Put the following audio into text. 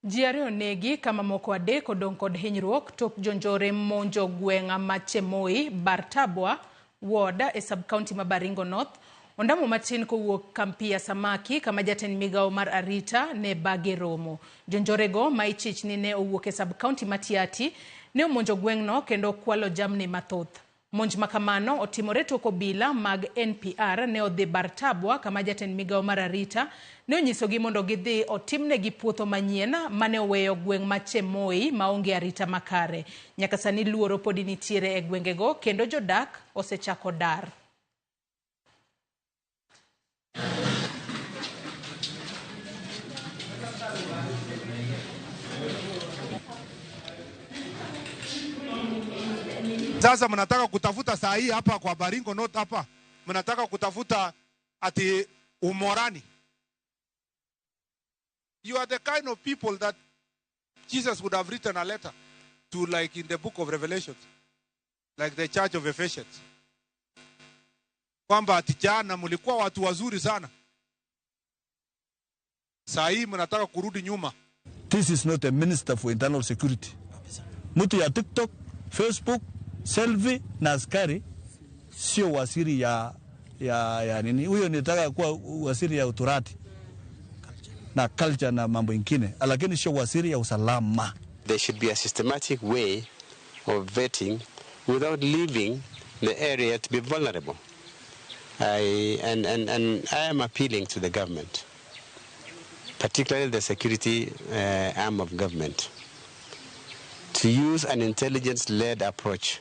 Ji ariyo onegi kama moko adek odong' kod hinyruok tok jonjore monjo gweng' ma Chemoi, Bartabwa, Ward e sub-county ma Baringo North. Ondamo matin kowuok Kampia Samaki kama jatend migao mar arita ne bage romo. Jonjorego ma ichich ni ne owuok e sub-county ma Tiaty ne omonjo gweng'no kendo kwalo jamni mathoth. Monj makamano otimore tok obila mag NPR ne odhi Bartabwa kama jatend migao mar arita ne onyisogi mondo gidhi otimnegi puotho manyien mane oweyo gweng' ma Chemoi maonge arita makare. Nyaka sani luoro podi nitiere e gwengego kendo jodak osechako dar. Sasa mnataka kutafuta saa hii hapa kwa Baringo North hapa. Mnataka kutafuta ati umorani. You are the kind of people that Jesus would have written a letter to, like in the book of Revelations, like the church of Ephesians. Kwamba ati jana mlikuwa watu wazuri sana. Saa hii mnataka kurudi nyuma. This is not a minister for internal security. Mtu ya TikTok, Facebook, selfie na askari sio waziri ya nini. Huyo nitaka kuwa waziri ya uturati na culture na mambo ingine, lakini sio waziri ya usalama. There should be a systematic way of vetting without leaving the area to be vulnerable. I am appealing to the government, particularly the security arm of government, to use an intelligence-led approach